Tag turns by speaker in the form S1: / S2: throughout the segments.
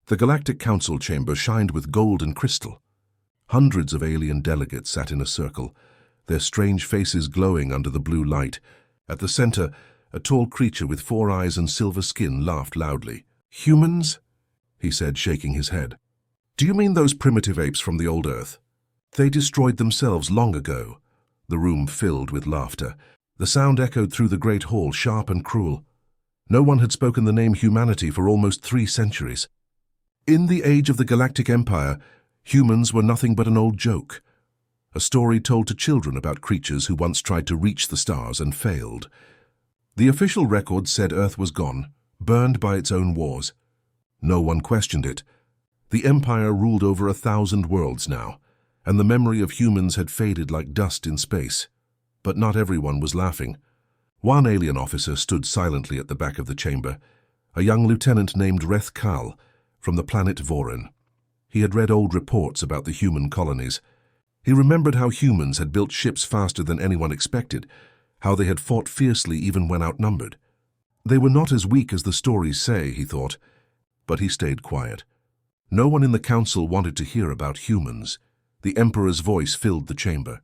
S1: The Galactic Council chamber shined with gold and crystal. Hundreds of alien delegates sat in a circle, their strange faces glowing under the blue light. At the center, a tall creature with 4 eyes and silver skin laughed loudly. "Humans?" he said, shaking his head. "Do you mean those primitive apes from the old Earth? They destroyed themselves long ago." The room filled with laughter. The sound echoed through the great hall, sharp and cruel. No one had spoken the name humanity for almost 3 centuries. In the age of the Galactic Empire, humans were nothing but an old joke. A story told to children about creatures who once tried to reach the stars and failed. The official record said Earth was gone, burned by its own wars. No one questioned it. The Empire ruled over 1,000 worlds now, and the memory of humans had faded like dust in space. But not everyone was laughing. One alien officer stood silently at the back of the chamber, a young lieutenant named Reth Kal, from the planet Vorin. He had read old reports about the human colonies. He remembered how humans had built ships faster than anyone expected, how they had fought fiercely even when outnumbered. They were not as weak as the stories say, he thought, but he stayed quiet. No one in the council wanted to hear about humans. The Emperor's voice filled the chamber.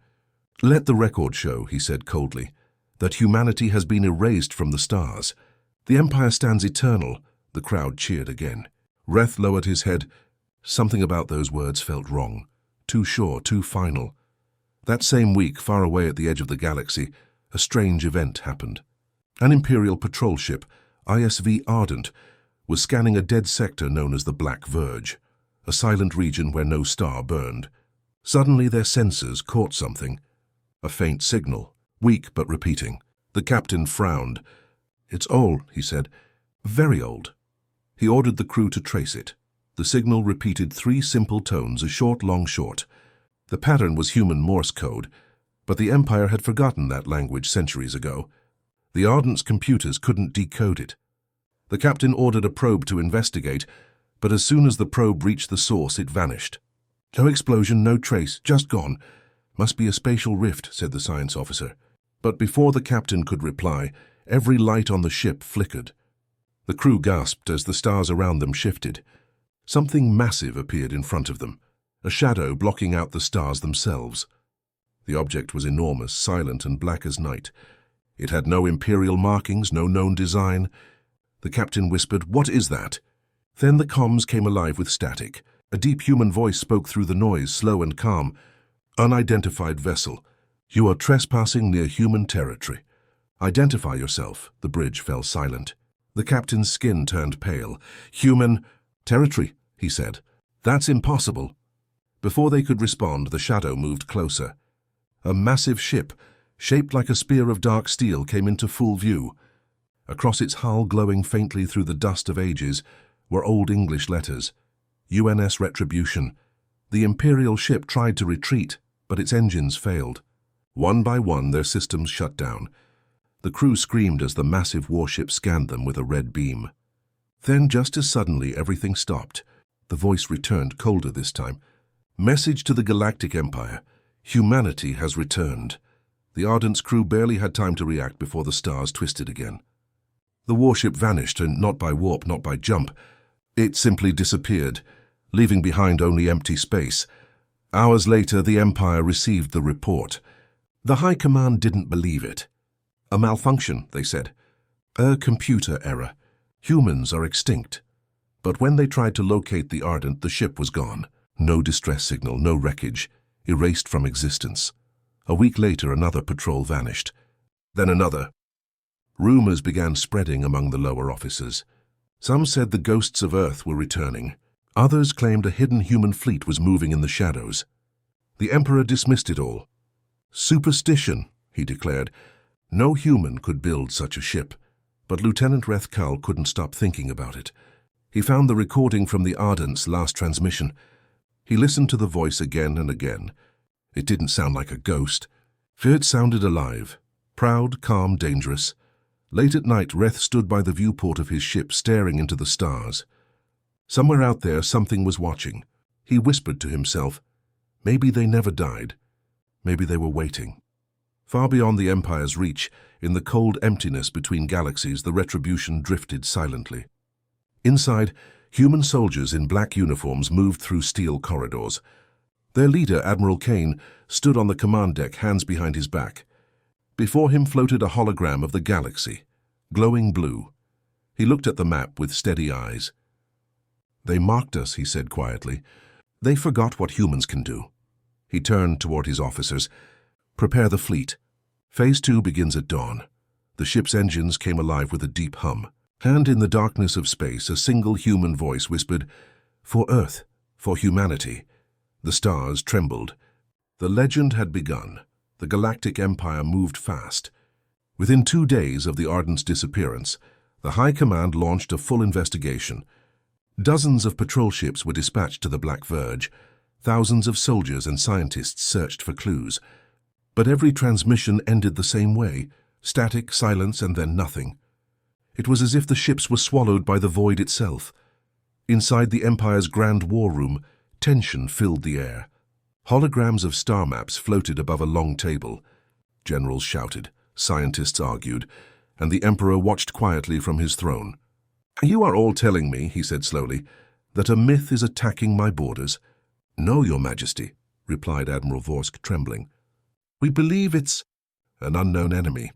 S1: "Let the record show," he said coldly, "that humanity has been erased from the stars. The Empire stands eternal." The crowd cheered again. Reth lowered his head. Something about those words felt wrong. Too sure, too final. That same week, far away at the edge of the galaxy, a strange event happened. An Imperial patrol ship, ISV Ardent, was scanning a dead sector known as the Black Verge, a silent region where no star burned. Suddenly their sensors caught something. A faint signal, weak but repeating. The captain frowned. "It's old," he said. "Very old." He ordered the crew to trace it. The signal repeated 3 simple tones, a short, long, short. The pattern was human Morse code, but the Empire had forgotten that language centuries ago. The Ardent's computers couldn't decode it. The captain ordered a probe to investigate, but as soon as the probe reached the source, it vanished. "No explosion, no trace, just gone. Must be a spatial rift," said the science officer. But before the captain could reply, every light on the ship flickered. The crew gasped as the stars around them shifted. Something massive appeared in front of them, a shadow blocking out the stars themselves. The object was enormous, silent and black as night. It had no imperial markings, no known design. The captain whispered, "What is that?" Then the comms came alive with static. A deep human voice spoke through the noise, slow and calm. "Unidentified vessel. You are trespassing near human territory. Identify yourself." The bridge fell silent. The captain's skin turned pale. "Human territory," he said. "That's impossible." Before they could respond, the shadow moved closer. A massive ship, shaped like a spear of dark steel, came into full view. Across its hull, glowing faintly through the dust of ages, were Old English letters. UNS Retribution. The Imperial ship tried to retreat, but its engines failed. One by one, their systems shut down. The crew screamed as the massive warship scanned them with a red beam. Then, just as suddenly, everything stopped. The voice returned, colder this time. "Message to the Galactic Empire. Humanity has returned." The Ardent's crew barely had time to react before the stars twisted again. The warship vanished, and not by warp, not by jump. It simply disappeared, leaving behind only empty space. Hours later, the Empire received the report. The High Command didn't believe it. "A malfunction," they said. "A computer error. Humans are extinct." But when they tried to locate the Ardent, the ship was gone. No distress signal, no wreckage, erased from existence. A week later, another patrol vanished. Then another. Rumors began spreading among the lower officers. Some said the ghosts of Earth were returning. Others claimed a hidden human fleet was moving in the shadows. The Emperor dismissed it all. "Superstition," he declared. No human could build such a ship. But Lieutenant Reth Kal couldn't stop thinking about it. He found the recording from the Ardent's last transmission. He listened to the voice again and again. It didn't sound like a ghost. It sounded alive. Proud, calm, dangerous. Late at night, Reth stood by the viewport of his ship, staring into the stars. Somewhere out there, something was watching. He whispered to himself, maybe they never died. Maybe they were waiting. Far beyond the Empire's reach, in the cold emptiness between galaxies, the Retribution drifted silently. Inside, Human soldiers in black uniforms moved through steel corridors. Their leader, Admiral Kane, stood on the command deck, hands behind his back. Before him floated a hologram of the galaxy, glowing blue. He looked at the map with steady eyes. "They marked us," he said quietly. "They forgot what humans can do." He turned toward his officers. "Prepare the fleet. Phase 2 begins at dawn." The ship's engines came alive with a deep hum. And in the darkness of space, a single human voice whispered, "For Earth, for humanity." The stars trembled. The legend had begun. The Galactic Empire moved fast. Within 2 days of the Ardent's disappearance, the High Command launched a full investigation. Dozens of patrol ships were dispatched to the Black Verge. Thousands of soldiers and scientists searched for clues. But every transmission ended the same way: static, silence, and then nothing. It was as if the ships were swallowed by the void itself. Inside the Empire's grand war room, tension filled the air. Holograms of star maps floated above a long table. Generals shouted, scientists argued, and the Emperor watched quietly from his throne. "You are all telling me," he said slowly, "that a myth is attacking my borders." "No, Your Majesty," replied Admiral Vorsk, trembling. "We believe it's an unknown enemy.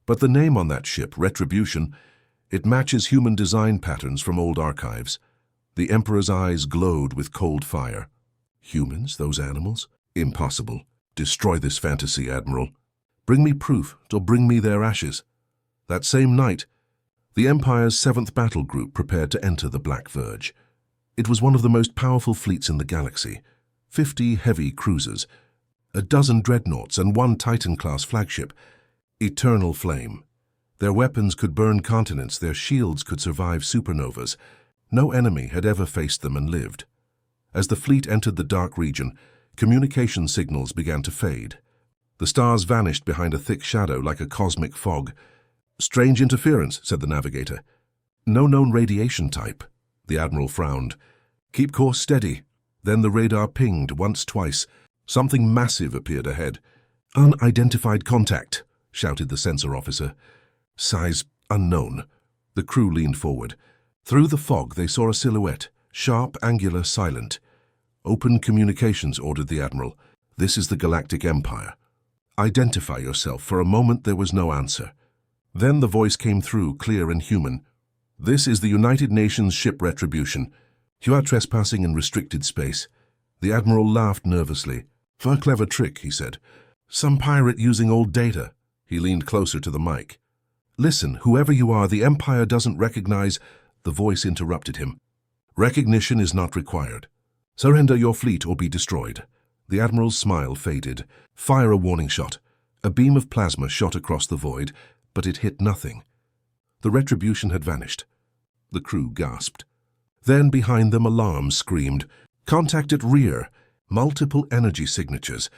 S1: But the name on that ship, Retribution, it matches human design patterns from old archives." The Emperor's eyes glowed with cold fire. "Humans, those animals? Impossible. Destroy this fantasy, Admiral. Bring me proof, or bring me their ashes." That same night, the Empire's 7th Battle Group prepared to enter the Black Verge. It was one of the most powerful fleets in the galaxy. 50 heavy cruisers, a dozen dreadnoughts, and 1 Titan-class flagship. Eternal flame. Their weapons could burn continents, their shields could survive supernovas. No enemy had ever faced them and lived. As the fleet entered the dark region, communication signals began to fade. The stars vanished behind a thick shadow like a cosmic fog. "Strange interference," said the navigator. "No known radiation type." The Admiral frowned. "Keep course steady." Then the radar pinged once, twice. Something massive appeared ahead. "Unidentified contact," shouted the sensor officer. "Size unknown." The crew leaned forward. Through the fog they saw a silhouette, sharp, angular, silent. "Open communications," ordered the Admiral. "This is the Galactic Empire. Identify yourself." For a moment there was no answer. Then the voice came through, clear and human. "This is the United Nations ship Retribution. You are trespassing in restricted space." The Admiral laughed nervously. "For a clever trick," he said. "Some pirate using old data." He leaned closer to the mic. "Listen, whoever you are, the Empire doesn't recognize—" The voice interrupted him. "Recognition is not required. Surrender your fleet or be destroyed." The Admiral's smile faded. "Fire a warning shot." A beam of plasma shot across the void, but it hit nothing. The Retribution had vanished. The crew gasped. Then behind them alarms screamed. "Contact at rear!" Multiple energy signatures.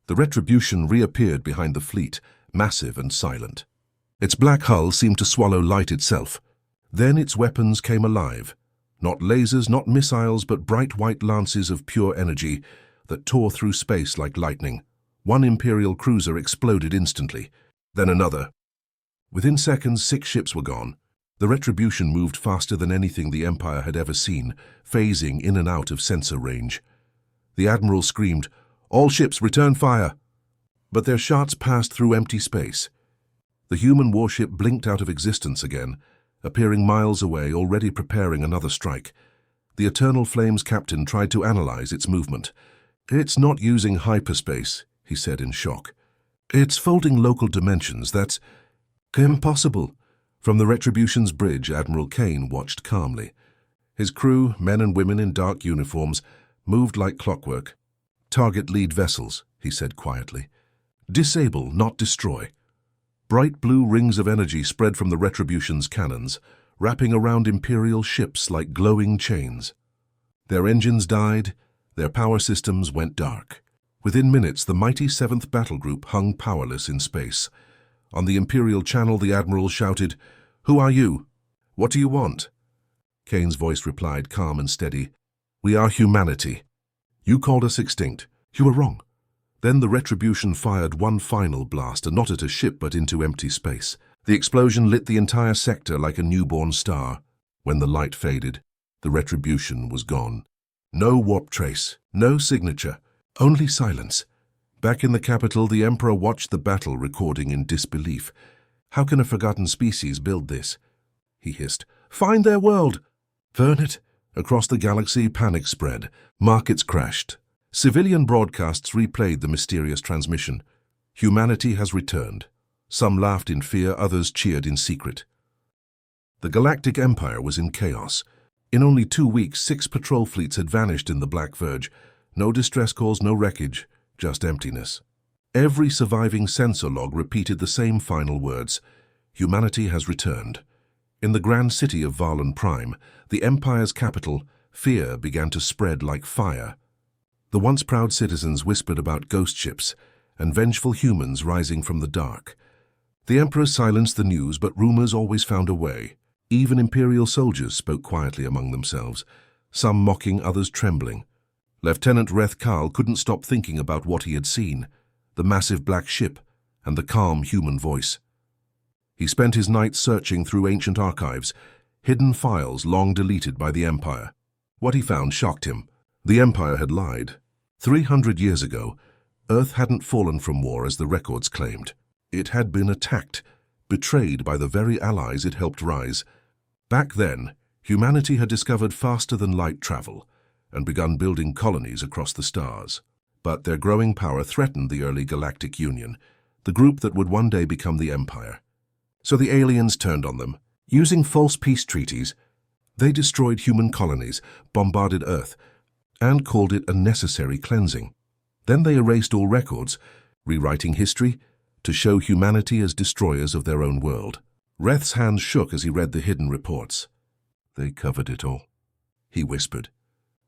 S1: The Retribution reappeared behind the fleet, massive and silent. Its black hull seemed to swallow light itself. Then its weapons came alive. Not lasers, not missiles, but bright white lances of pure energy that tore through space like lightning. One Imperial cruiser exploded instantly, then another. Within seconds, 6 ships were gone. The Retribution moved faster than anything the Empire had ever seen, phasing in and out of sensor range. The Admiral screamed, "All ships, return fire!" But their shots passed through empty space. The human warship blinked out of existence again, appearing miles away, already preparing another strike. The Eternal Flame's captain tried to analyze its movement. "It's not using hyperspace," he said in shock. "It's folding local dimensions. That's impossible." From the Retribution's bridge, Admiral Kane watched calmly. His crew, men and women in dark uniforms, moved like clockwork. "Target lead vessels," he said quietly. "Disable, not destroy." Bright blue rings of energy spread from the Retribution's cannons, wrapping around Imperial ships like glowing chains. Their engines died, their power systems went dark. Within minutes, the mighty 7th Battle Group hung powerless in space. On the Imperial Channel, the Admiral shouted, "Who are you? What do you want?" Kane's voice replied, calm and steady, "We are humanity. You called us extinct. You were wrong." Then the Retribution fired one final blast, not at a ship but into empty space. The explosion lit the entire sector like a newborn star. When the light faded, The retribution was gone. No warp trace, no signature, only silence. Back in the capital, the Emperor watched the battle recording in disbelief. "How can a forgotten species build this?" he hissed. "Find their world!" "Vernet!" Across the galaxy, panic spread. Markets crashed. Civilian broadcasts replayed the mysterious transmission. Humanity has returned. Some laughed in fear, others cheered in secret. The Galactic Empire was in chaos. In only 2 weeks, 6 patrol fleets had vanished in the Black Verge. No distress calls, no wreckage, just emptiness. Every surviving sensor log repeated the same final words: "Humanity has returned." In the grand city of Valen Prime, the Empire's capital, fear began to spread like fire. The once proud citizens whispered about ghost ships and vengeful humans rising from the dark. The Emperor silenced the news, but rumors always found a way. Even Imperial soldiers spoke quietly among themselves, some mocking, others trembling. Lieutenant Rethkal couldn't stop thinking about what he had seen, the massive black ship and the calm human voice. He spent his nights searching through ancient archives, hidden files long deleted by the Empire. What he found shocked him. The Empire had lied. 300 years ago, Earth hadn't fallen from war as the records claimed. It had been attacked, betrayed by the very allies it helped rise. Back then, humanity had discovered faster-than-light travel and begun building colonies across the stars. But their growing power threatened the early Galactic Union, the group that would one day become the Empire. So the aliens turned on them. Using false peace treaties, they destroyed human colonies, bombarded Earth, and called it a necessary cleansing. Then they erased all records, rewriting history to show humanity as destroyers of their own world. Reth's hands shook as he read the hidden reports. "They covered it all," he whispered.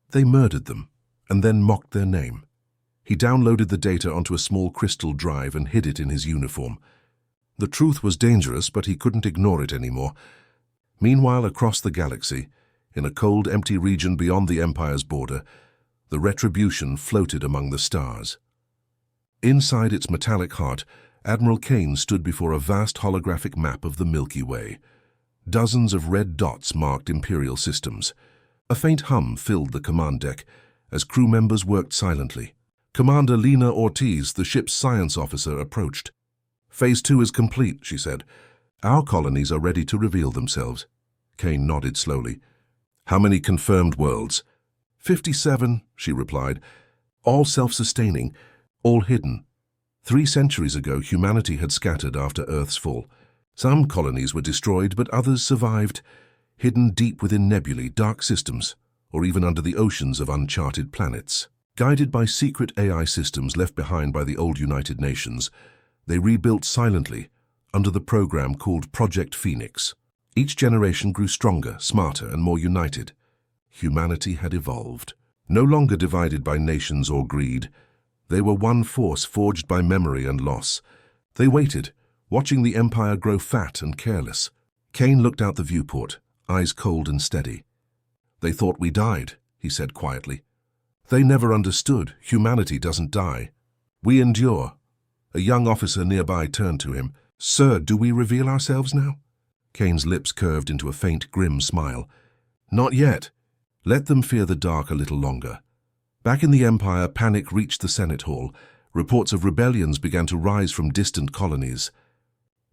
S1: "They murdered them, and then mocked their name." He downloaded the data onto a small crystal drive and hid it in his uniform. The truth was dangerous, but he couldn't ignore it anymore. Meanwhile, across the galaxy, in a cold, empty region beyond the Empire's border, the retribution floated among the stars. Inside its metallic heart, Admiral Kane stood before a vast holographic map of the Milky Way. Dozens of red dots marked Imperial systems. A faint hum filled the command deck as crew members worked silently. Commander Lena Ortiz, the ship's science officer, approached. "Phase 2 is complete," she said. "Our colonies are ready to reveal themselves." Kane nodded slowly. "How many confirmed worlds?" 57, she replied. "All self-sustaining, all hidden. 3 centuries ago, humanity had scattered after Earth's fall. Some colonies were destroyed, but others survived, hidden deep within nebulae, dark systems, or even under the oceans of uncharted planets. Guided by secret AI systems left behind by the old United Nations, they rebuilt silently under the program called Project Phoenix. Each generation grew stronger, smarter, and more united. Humanity had evolved. No longer divided by nations or greed, they were one force forged by memory and loss. They waited, watching the Empire grow fat and careless. Kane looked out the viewport, eyes cold and steady. "They thought we died," he said quietly. "They never understood. Humanity doesn't die. We endure." A young officer nearby turned to him. "Sir, do we reveal ourselves now?" Kane's lips curved into a faint, grim smile. "Not yet. Let them fear the dark a little longer." Back in the Empire, panic reached the Senate Hall. Reports of rebellions began to rise from distant colonies.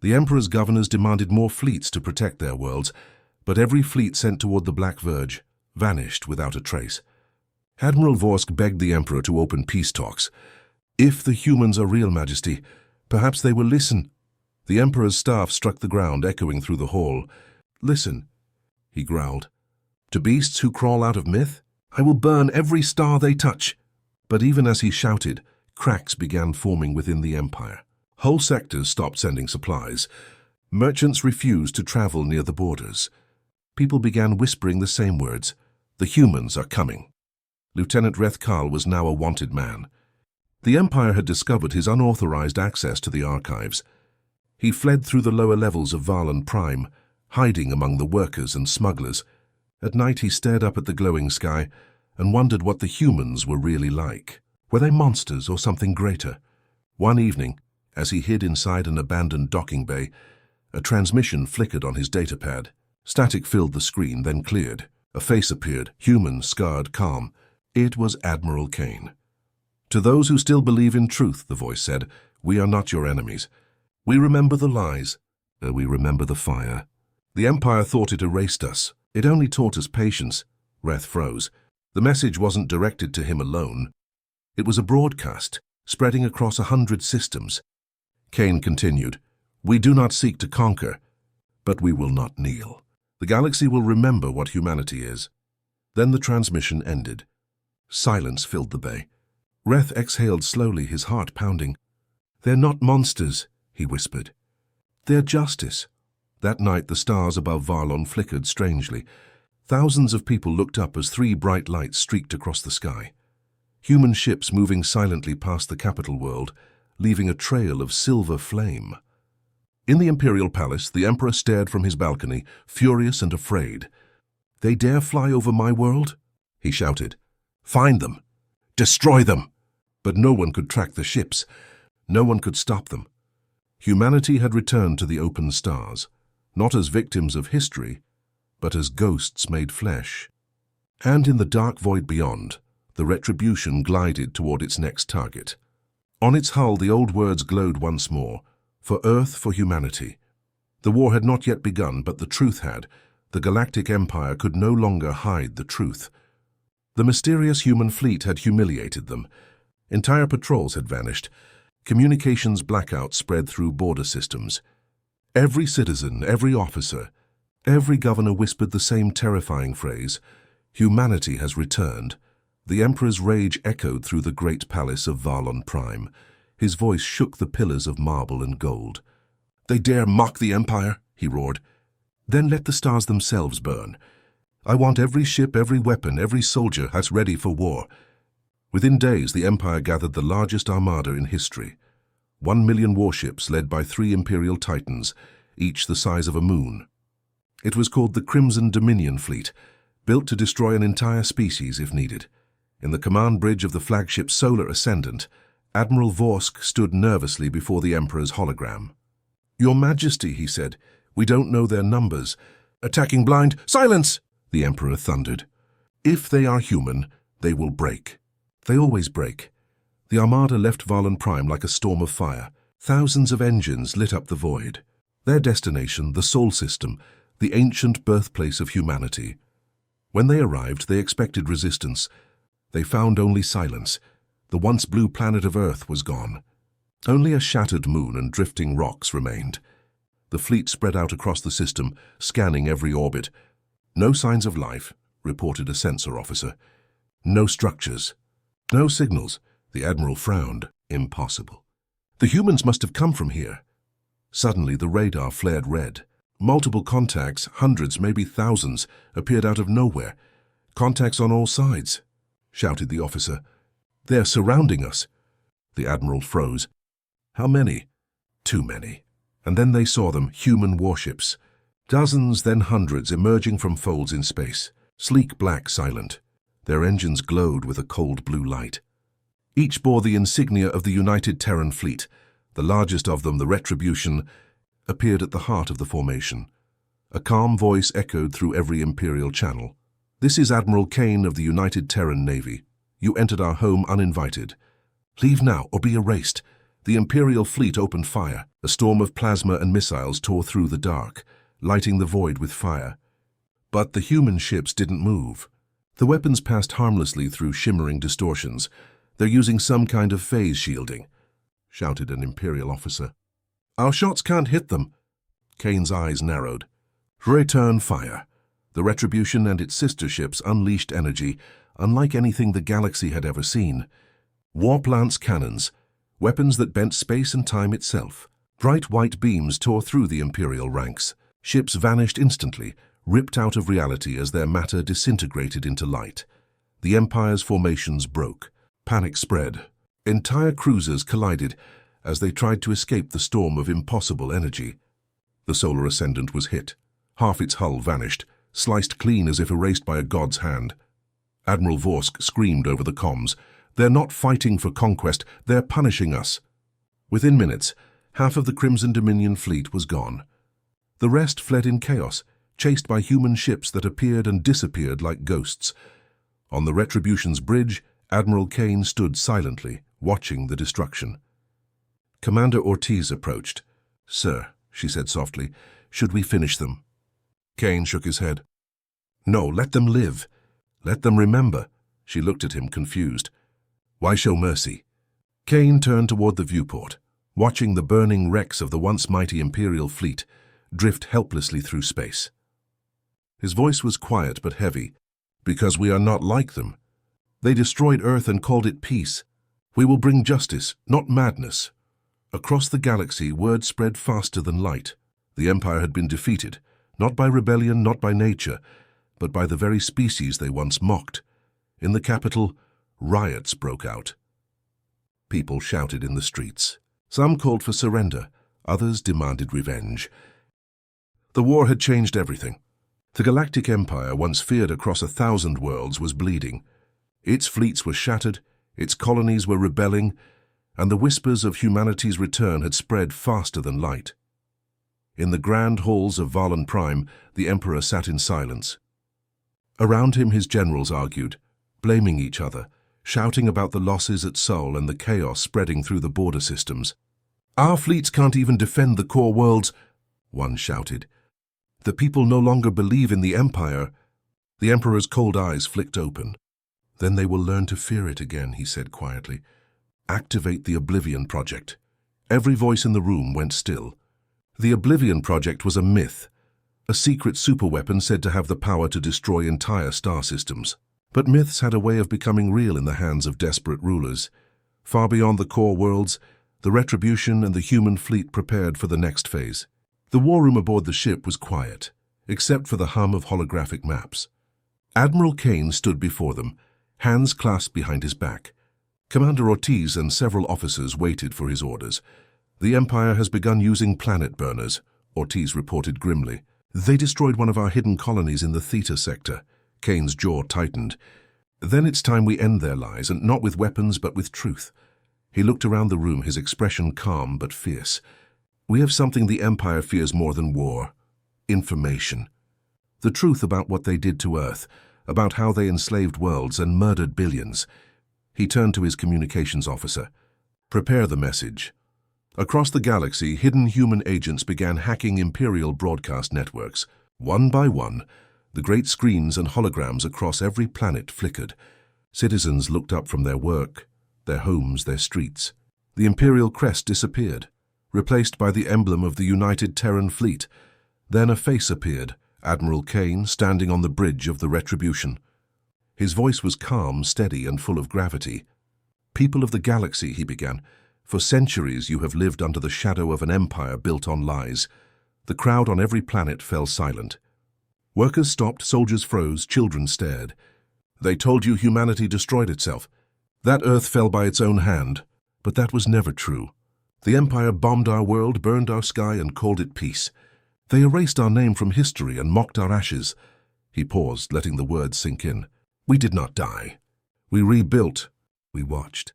S1: The Emperor's governors demanded more fleets to protect their worlds, but every fleet sent toward the Black Verge vanished without a trace. Admiral Vorsk begged the Emperor to open peace talks. "If the humans are real, Majesty, perhaps they will listen." The Emperor's staff struck the ground, echoing through the hall. "Listen," he growled. "To beasts who crawl out of myth, I will burn every star they touch." But even as he shouted, cracks began forming within the Empire. Whole sectors stopped sending supplies. Merchants refused to travel near the borders. People began whispering the same words: "The humans are coming." Lieutenant Rethkal was now a wanted man. The Empire had discovered his unauthorized access to the archives. He fled through the lower levels of Valen Prime, hiding among the workers and smugglers. At night he stared up at the glowing sky and wondered what the humans were really like. Were they monsters or something greater? One evening, as he hid inside an abandoned docking bay, a transmission flickered on his datapad. Static filled the screen, then cleared. A face appeared, human, scarred, calm. It was Admiral Kane. "To those who still believe in truth," the voice said, "we are not your enemies. We remember the lies. We remember the fire. The Empire thought it erased us. It only taught us patience." Reth froze. The message wasn't directed to him alone. It was a broadcast, spreading across 100 systems. Kane continued, "We do not seek to conquer, but we will not kneel. The galaxy will remember what humanity is." Then the transmission ended. Silence filled the bay. Reth exhaled slowly, his heart pounding. "They're not monsters," he whispered. "They're justice." That night the stars above Varlon flickered strangely. Thousands of people looked up as 3 bright lights streaked across the sky. Human ships moving silently past the capital world, leaving a trail of silver flame. In the Imperial Palace, the Emperor stared from his balcony, furious and afraid. "They dare fly over my world?" he shouted. "Find them! Destroy them!" But no one could track the ships. No one could stop them. Humanity had returned to the open stars, not as victims of history, but as ghosts made flesh. And in the dark void beyond, the Retribution glided toward its next target. On its hull, the old words glowed once more, "For Earth, for humanity." The war had not yet begun, but the truth had. The Galactic Empire could no longer hide the truth. The mysterious human fleet had humiliated them. Entire patrols had vanished. Communications blackouts spread through border systems. Every citizen, every officer, every governor whispered the same terrifying phrase, "Humanity has returned." The Emperor's rage echoed through the great palace of Varlon Prime. His voice shook the pillars of marble and gold. "They dare mock the Empire?" he roared. "Then let the stars themselves burn. I want every ship, every weapon, every soldier as ready for war." Within days, the Empire gathered the largest armada in history. 1 million warships led by 3 Imperial Titans, each the size of a moon. It was called the Crimson Dominion Fleet, built to destroy an entire species if needed. In the command bridge of the flagship Solar Ascendant, Admiral Vorsk stood nervously before the Emperor's hologram. "Your Majesty," he said, "we don't know their numbers." "Attacking blind! Silence!" the Emperor thundered. "If they are human, they will break. They always break." The armada left Varlon Prime like a storm of fire. Thousands of engines lit up the void. Their destination, the Sol System, the ancient birthplace of humanity. When they arrived, they expected resistance. They found only silence. The once blue planet of Earth was gone. Only a shattered moon and drifting rocks remained. The fleet spread out across the system, scanning every orbit. "No signs of life," reported a sensor officer. "No structures. No signals." The Admiral frowned. "Impossible. The humans must have come from here." Suddenly, the radar flared red. Multiple contacts, hundreds, maybe thousands, appeared out of nowhere. "Contacts on all sides," shouted the officer. "They're surrounding us." The Admiral froze. "How many?" "Too many." And then they saw them, human warships. Dozens, then hundreds, emerging from folds in space. Sleek, black, silent. Their engines glowed with a cold blue light. Each bore the insignia of the United Terran Fleet. The largest of them, the Retribution, appeared at the heart of the formation. A calm voice echoed through every Imperial channel. "This is Admiral Kane of the United Terran Navy. You entered our home uninvited. Leave now or be erased." The Imperial fleet opened fire. A storm of plasma and missiles tore through the dark, lighting the void with fire. But the human ships didn't move. The weapons passed harmlessly through shimmering distortions. "They're using some kind of phase shielding," shouted an Imperial officer. "Our shots can't hit them." Kane's eyes narrowed. "Return fire." The Retribution and its sister ships unleashed energy, unlike anything the galaxy had ever seen. Warplants cannons, weapons that bent space and time itself. Bright white beams tore through the Imperial ranks. Ships vanished instantly, ripped out of reality as their matter disintegrated into light. The Empire's formations broke. Panic spread. Entire cruisers collided as they tried to escape the storm of impossible energy. The Solar Ascendant was hit. Half its hull vanished, sliced clean as if erased by a god's hand. Admiral Vorsk screamed over the comms, "They're not fighting for conquest, they're punishing us." Within minutes, half of the Crimson Dominion fleet was gone. The rest fled in chaos, chased by human ships that appeared and disappeared like ghosts. On the Retribution's bridge, Admiral Kane stood silently, watching the destruction. Commander Ortiz approached. "Sir," she said softly, "should we finish them?" Kane shook his head. "No, let them live. Let them remember." She looked at him, confused. "Why show mercy?" Kane turned toward the viewport, watching the burning wrecks of the once mighty Imperial fleet drift helplessly through space. His voice was quiet but heavy. "Because we are not like them. They destroyed Earth and called it peace. We will bring justice, not madness." Across the galaxy, word spread faster than light. The Empire had been defeated, not by rebellion, not by nature, but by the very species they once mocked. In the capital, riots broke out. People shouted in the streets. Some called for surrender, others demanded revenge. The war had changed everything. The Galactic Empire, once feared across 1,000 worlds, was bleeding. Its fleets were shattered, its colonies were rebelling, and the whispers of humanity's return had spread faster than light. In the grand halls of Varlin Prime, the Emperor sat in silence. Around him his generals argued, blaming each other, shouting about the losses at Sol and the chaos spreading through the border systems. "Our fleets can't even defend the core worlds," one shouted. "The people no longer believe in the Empire." The Emperor's cold eyes flicked open. "Then they will learn to fear it again," he said quietly. "Activate the Oblivion Project." Every voice in the room went still. The Oblivion Project was a myth, a secret superweapon said to have the power to destroy entire star systems. But myths had a way of becoming real in the hands of desperate rulers. Far beyond the core worlds, the Retribution and the human fleet prepared for the next phase. The war room aboard the ship was quiet, except for the hum of holographic maps. Admiral Kane stood before them, hands clasped behind his back. Commander Ortiz and several officers waited for his orders. "The Empire has begun using planet burners," Ortiz reported grimly. "They destroyed one of our hidden colonies in the Theta sector." Kane's jaw tightened. "Then it's time we end their lies, and not with weapons but with truth." He looked around the room, his expression calm but fierce. "We have something the Empire fears more than war: information. The truth about what they did to Earth, about how they enslaved worlds and murdered billions." He turned to his communications officer. "Prepare the message." Across the galaxy, hidden human agents began hacking Imperial broadcast networks. One by one, the great screens and holograms across every planet flickered. Citizens looked up from their work, their homes, their streets. The Imperial crest disappeared, replaced by the emblem of the United Terran Fleet. Then a face appeared, Admiral Kane standing on the bridge of the Retribution. His voice was calm, steady, and full of gravity. "People of the galaxy," he began, "for centuries you have lived under the shadow of an empire built on lies." The crowd on every planet fell silent. Workers stopped, soldiers froze, children stared. "They told you humanity destroyed itself. That Earth fell by its own hand. But that was never true. The Empire bombed our world, burned our sky, and called it peace. They erased our name from history and mocked our ashes." He paused, letting the words sink in. "We did not die. We rebuilt. We watched.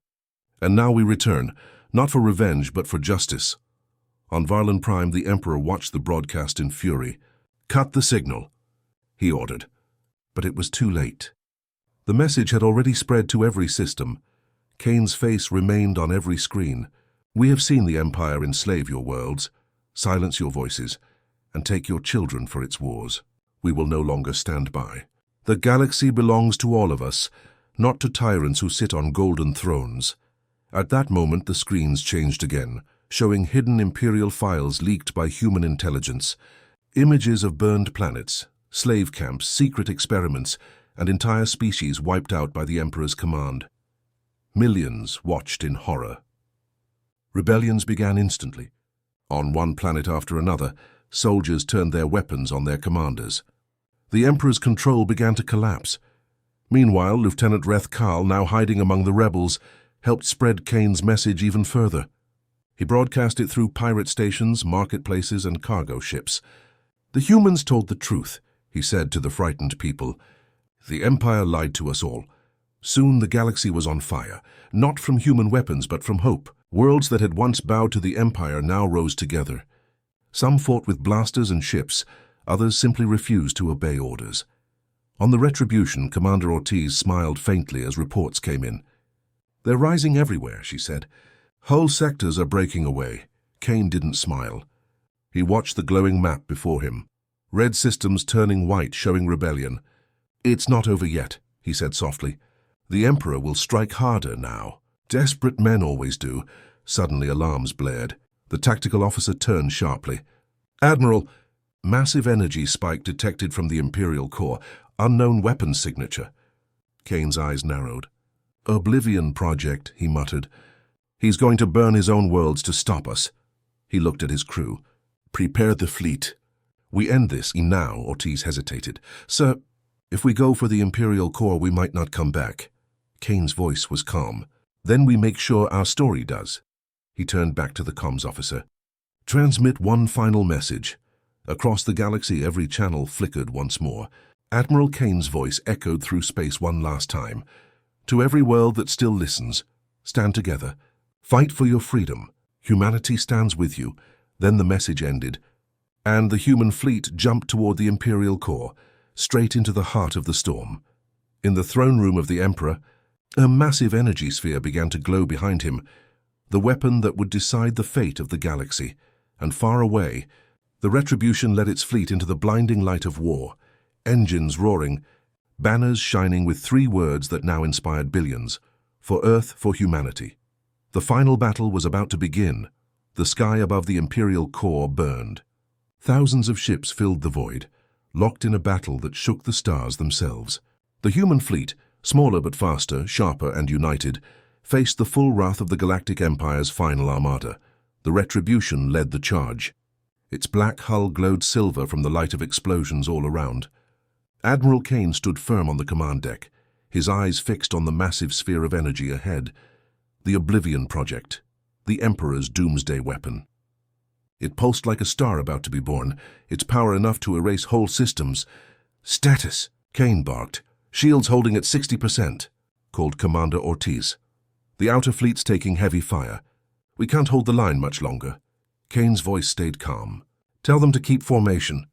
S1: And now we return, not for revenge, but for justice." On Varlin Prime, the Emperor watched the broadcast in fury. "Cut the signal," he ordered. But it was too late. The message had already spread to every system. Kane's face remained on every screen. "We have seen the Empire enslave your worlds, silence your voices, and take your children for its wars. We will no longer stand by. The galaxy belongs to all of us, not to tyrants who sit on golden thrones." At that moment, the screens changed again, showing hidden Imperial files leaked by human intelligence. Images of burned planets, slave camps, secret experiments, and entire species wiped out by the Emperor's command. Millions watched in horror. Rebellions began instantly. On one planet after another, soldiers turned their weapons on their commanders. The Emperor's control began to collapse. Meanwhile, Lieutenant Reth Karl, now hiding among the rebels, helped spread Kane's message even further. He broadcast it through pirate stations, marketplaces, and cargo ships. "The humans told the truth," he said to the frightened people. "The Empire lied to us all. Soon the galaxy was on fire, not from human weapons but from hope. Worlds that had once bowed to the Empire now rose together. Some fought with blasters and ships, Others simply refused to obey orders. On the Retribution, Commander Ortiz smiled faintly as reports came in. "They're rising everywhere," she said. "Whole sectors are breaking away." Kane didn't smile. He watched the glowing map before him. Red systems turning white, showing rebellion. "It's not over yet," he said softly. "The Emperor will strike harder now. Desperate men always do." Suddenly alarms blared. The tactical officer turned sharply. "Admiral!" Massive energy spike detected from the Imperial core. Unknown weapons signature. Kane's eyes narrowed. "Oblivion Project," he muttered. "He's going to burn his own worlds to stop us." He looked at his crew. "Prepare the fleet. We end this now," Ortiz hesitated. "Sir, if we go for the Imperial core, we might not come back." Kane's voice was calm. "Then we make sure our story does." He turned back to the comms officer. "Transmit one final message." Across the galaxy, every channel flickered once more. Admiral Kane's voice echoed through space one last time. "To every world that still listens, stand together. Fight for your freedom. Humanity stands with you." Then the message ended, and the human fleet jumped toward the Imperial core, straight into the heart of the storm. In the throne room of the Emperor, a massive energy sphere began to glow behind him, the weapon that would decide the fate of the galaxy. And far away, the Retribution led its fleet into the blinding light of war, engines roaring, banners shining with 3 words that now inspired billions: "For Earth, for humanity." The final battle was about to begin. The sky above the Imperial core burned. Thousands of ships filled the void, locked in a battle that shook the stars themselves. The human fleet, smaller but faster, sharper and united, faced the full wrath of the Galactic Empire's final armada. The Retribution led the charge. Its black hull glowed silver from the light of explosions all around. Admiral Kane stood firm on the command deck, his eyes fixed on the massive sphere of energy ahead. The Oblivion Project, the Emperor's doomsday weapon. It pulsed like a star about to be born, its power enough to erase whole systems. "Status," Kane barked. "Shields holding at 60%, called Commander Ortiz. "The outer fleet's taking heavy fire. We can't hold the line much longer." Kane's voice stayed calm. "Tell them to keep formation."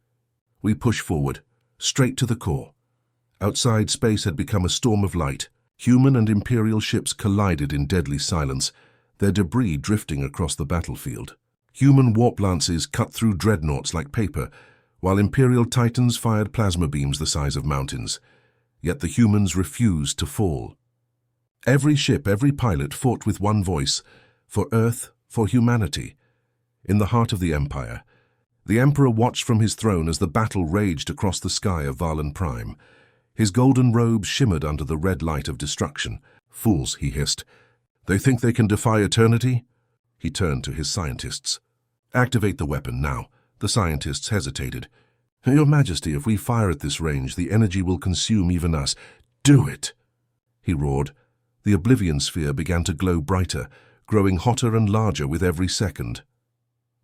S1: We pushed forward, straight to the core. Outside, space had become a storm of light. Human and Imperial ships collided in deadly silence, their debris drifting across the battlefield. Human warp lances cut through dreadnoughts like paper, while Imperial Titans fired plasma beams the size of mountains. Yet the humans refused to fall. Every ship, every pilot fought with one voice: for Earth, for humanity. In the heart of the Empire, the Emperor watched from his throne as the battle raged across the sky of Valen Prime. His golden robes shimmered under the red light of destruction. "Fools," he hissed. "They think they can defy eternity?" He turned to his scientists. "Activate the weapon now." The scientists hesitated. "Your Majesty, if we fire at this range, the energy will consume even us." "Do it!" he roared. The Oblivion sphere began to glow brighter, growing hotter and larger with every second.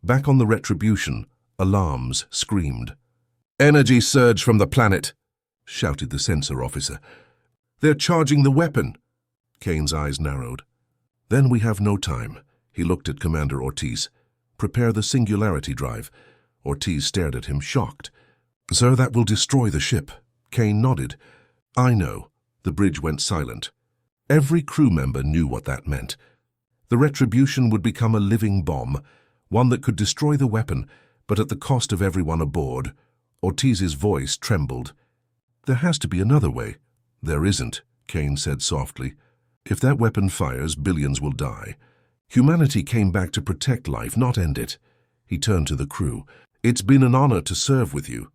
S1: Back on the Retribution, alarms screamed. "Energy surge from the planet!" shouted the sensor officer. "They're charging the weapon!" Kane's eyes narrowed. "Then we have no time." He looked at Commander Ortiz. "Prepare the singularity drive." Ortiz stared at him, shocked. "Sir, that will destroy the ship." Kane nodded. "I know." The bridge went silent. Every crew member knew what that meant. The Retribution would become a living bomb, one that could destroy the weapon, but at the cost of everyone aboard. Ortiz's voice trembled. "There has to be another way." "There isn't," Kane said softly. "If that weapon fires, billions will die. Humanity came back to protect life, not end it." He turned to the crew. "It's been an honor to serve with you.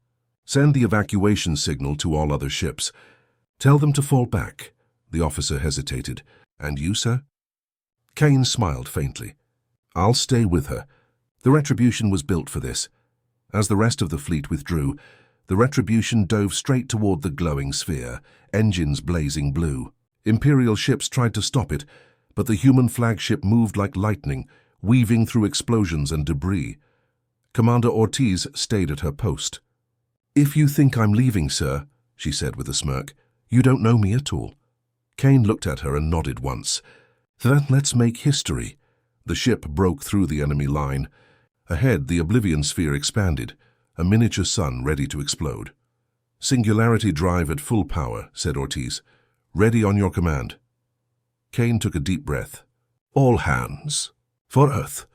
S1: Send the evacuation signal to all other ships. Tell them to fall back." The officer hesitated. "And you, sir?" Kane smiled faintly. "I'll stay with her. The Retribution was built for this." As the rest of the fleet withdrew, the Retribution dove straight toward the glowing sphere, engines blazing blue. Imperial ships tried to stop it, but the human flagship moved like lightning, weaving through explosions and debris. Commander Ortiz stayed at her post. "If you think I'm leaving, sir," she said with a smirk, "you don't know me at all." Kane looked at her and nodded once. "Then let's make history." The ship broke through the enemy line. Ahead, the Oblivion sphere expanded. a miniature sun ready to explode. "Singularity drive at full power," said Ortiz. "Ready on your command." Kane took a deep breath. "All hands. For Earth."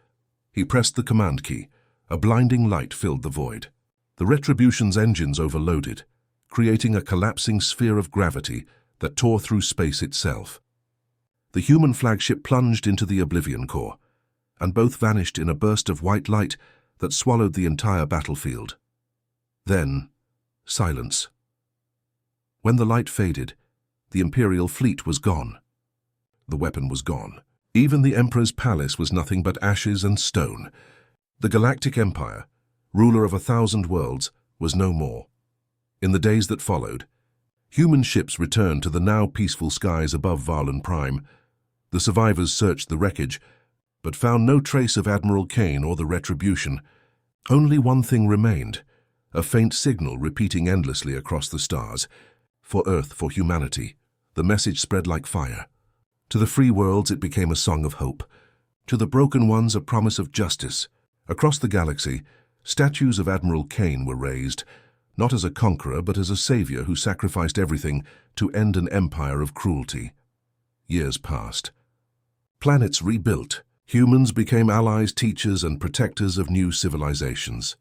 S1: He pressed the command key. A blinding light filled the void. The Retribution's engines overloaded, creating a collapsing sphere of gravity that tore through space itself. The human flagship plunged into the Oblivion Core, and both vanished in a burst of white light that swallowed the entire battlefield. Then, silence. When the light faded, the Imperial fleet was gone. The weapon was gone. Even the Emperor's palace was nothing but ashes and stone. The Galactic Empire, ruler of 1,000 worlds, was no more. In the days that followed, human ships returned to the now peaceful skies above Varlin Prime. The survivors searched the wreckage, but found no trace of Admiral Kane or the Retribution. Only one thing remained, a faint signal repeating endlessly across the stars. For Earth, for humanity. The message spread like fire. To the free worlds it became a song of hope. To the broken ones a promise of justice. Across the galaxy, statues of Admiral Kane were raised, not as a conqueror but as a savior who sacrificed everything to end an empire of cruelty. Years passed. Planets rebuilt. Humans became allies, teachers, and protectors of new civilizations.